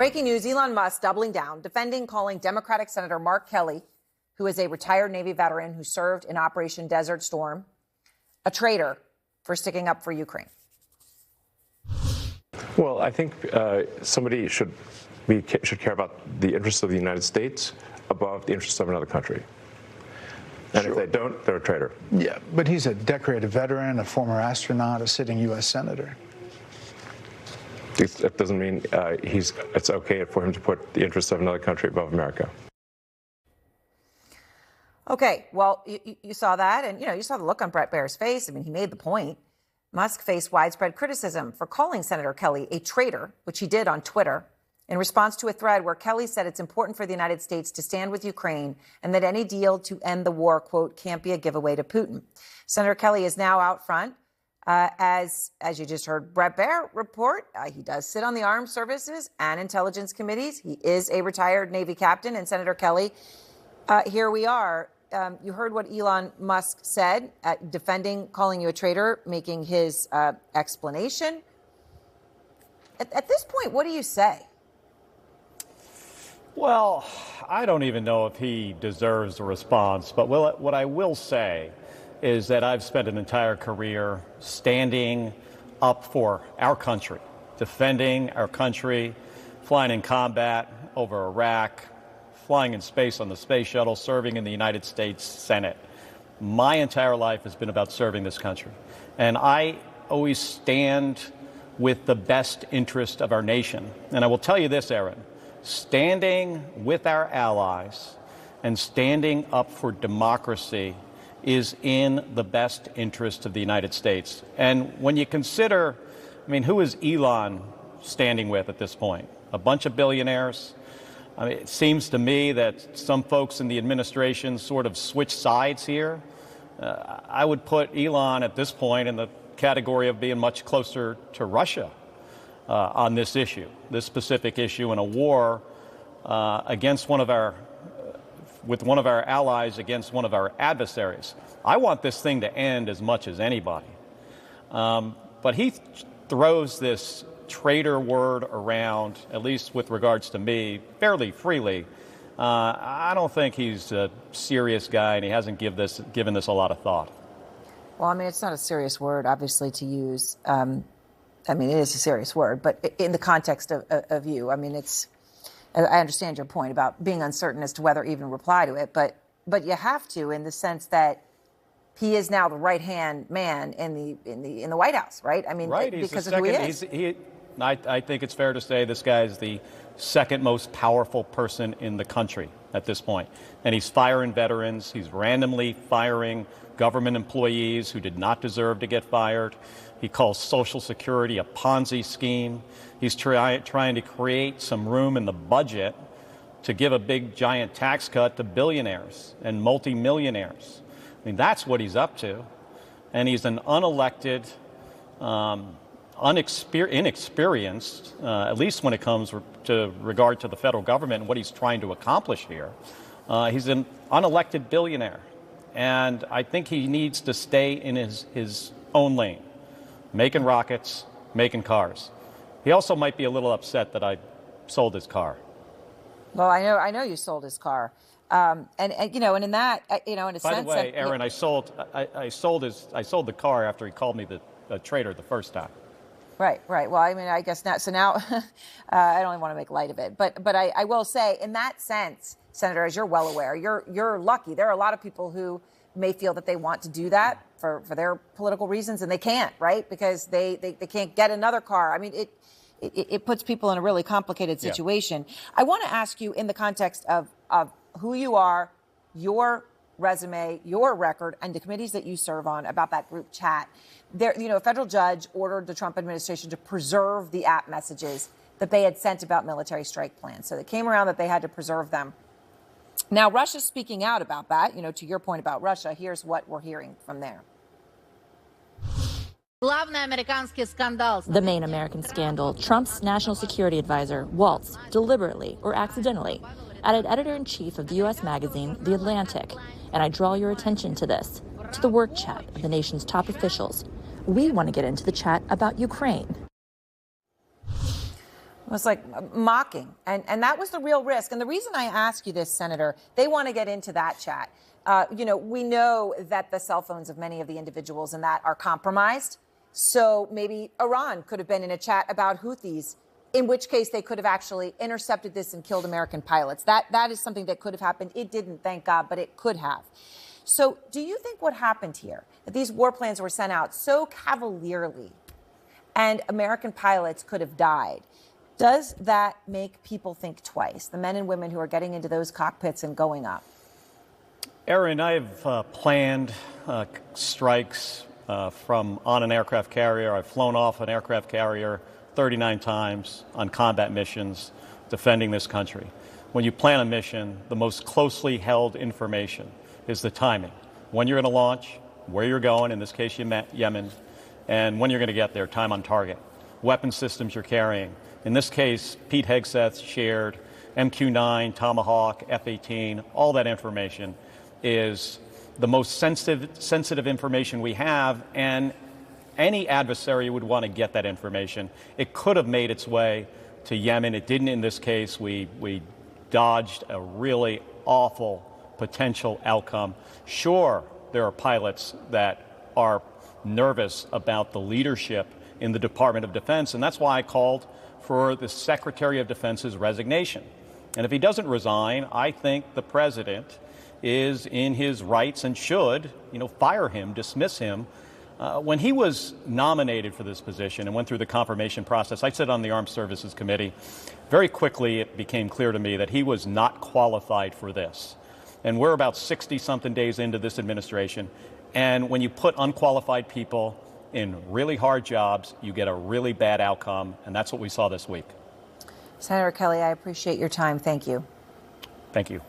Breaking news, Elon Musk doubling down, defending calling Democratic Senator Mark Kelly, who is a retired Navy veteran who served in Operation Desert Storm, a traitor for sticking up for Ukraine. Well, I think somebody should care about the interests of the United States above the interests of another country. And If they don't, they're a traitor. Yeah, but he's a decorated veteran, a former astronaut, a sitting U.S. senator. That doesn't mean it's okay for him to put the interests of another country above America. Okay, well, you saw that, and you saw the look on Bret Baier's face. I mean, he made the point. Musk faced widespread criticism for calling Senator Kelly a traitor, which he did on Twitter, in response to a thread where Kelly said it's important for the United States to stand with Ukraine and that any deal to end the war, quote, can't be a giveaway to Putin. Senator Kelly is now out front. As you just heard Bret Baier report, he does sit on the Armed Services and Intelligence Committees. He is a retired Navy captain. And Senator Kelly, here we are. You heard what Elon Musk said, defending, calling you a traitor, making his explanation. At this point, what do you say? Well, I don't even know if he deserves a response. But what I will say is that I've spent an entire career standing up for our country, defending our country, flying in combat over Iraq, flying in space on the space shuttle, serving in the United States Senate. My entire life has been about serving this country. And I always stand with the best interest of our nation. And I will tell you this, Aaron, standing with our allies and standing up for democracy is in the best interest of the United States. And when you consider, who is Elon standing with at this point? A bunch of billionaires? It seems to me that some folks in the administration sort of switch sides here. I would put Elon at this point in the category of being much closer to Russia on this issue, this specific issue in a war against with one of our allies against one of our adversaries. I want this thing to end as much as anybody. But he throws this traitor word around, at least with regards to me, fairly freely. I don't think he's a serious guy, and he hasn't given this a lot of thought. Well, it's not a serious word, obviously, to use. It is a serious word, but in the context of you, I understand your point about being uncertain as to whether even reply to it, but you have to, in the sense that he is now the right-hand man in the White House, right? Right, because of who he is. I think it's fair to say this guy is the second most powerful person in the country at this point. And he's firing veterans. He's randomly firing government employees who did not deserve to get fired. He calls Social Security a Ponzi scheme. He's trying to create some room in the budget to give a big, giant tax cut to billionaires and multimillionaires. That's what he's up to. And he's an unelected, inexperienced, at least when it comes to regard to the federal government and what he's trying to accomplish here. He's an unelected billionaire. And I think he needs to stay in his own lane, making rockets, making cars. He also might be a little upset that I sold his car. Well, I know you sold his car. And in that, in a sense. By the way, Aaron, I sold the car after he called me the traitor the first time. Right. Well, I guess now. So now, I don't even want to make light of it, but I will say, in that sense, Senator, as you're well aware, you're lucky. There are a lot of people who may feel that they want to do that for their political reasons, and they can't, right? Because they can't get another car. It puts people in a really complicated situation. Yeah. I want to ask you, in the context of who you are, your resume, your record, and the committees that you serve on, about that group chat. There, a federal judge ordered the Trump administration to preserve the app messages that they had sent about military strike plans. So it came around that they had to preserve them. Now, Russia's speaking out about that. To your point about Russia, here's what we're hearing from there. The main American scandal, Trump's national security advisor, Waltz, deliberately or accidentally, added editor-in-chief of the U.S. magazine, The Atlantic. And I draw your attention to this, to the work chat of the nation's top officials. We want to get into the chat about Ukraine. It was like mocking. And that was the real risk. And the reason I ask you this, Senator, they want to get into that chat. We know that the cell phones of many of the individuals in that are compromised. So maybe Iran could have been in a chat about Houthis, in which case they could have actually intercepted this and killed American pilots. That is something that could have happened. It didn't, thank God, but it could have. So do you think what happened here, that these war plans were sent out so cavalierly and American pilots could have died, does that make people think twice, the men and women who are getting into those cockpits and going up? Erin, I've planned strikes from on an aircraft carrier. I've flown off an aircraft carrier 39 times on combat missions defending this country. When you plan a mission, the most closely held information is the timing. When you're going to launch, where you're going, in this case Yemen, and when you're going to get there, time on target. Weapon systems you're carrying. In this case, Pete Hegseth shared MQ-9, Tomahawk, F-18, all that information is the most sensitive information we have, and any adversary would want to get that information. It could have made its way to Yemen. It didn't in this case. We dodged a really awful potential outcome. Sure, there are pilots that are nervous about the leadership in the Department of Defense, and that's why I called for the Secretary of Defense's resignation. And if he doesn't resign, I think the president is in his rights and should, fire him, dismiss him. When he was nominated for this position and went through the confirmation process, I sit on the Armed Services Committee. Very quickly, it became clear to me that he was not qualified for this. And we're about 60-something days into this administration. And when you put unqualified people in really hard jobs, you get a really bad outcome. And that's what we saw this week. Senator Kelly, I appreciate your time. Thank you. Thank you.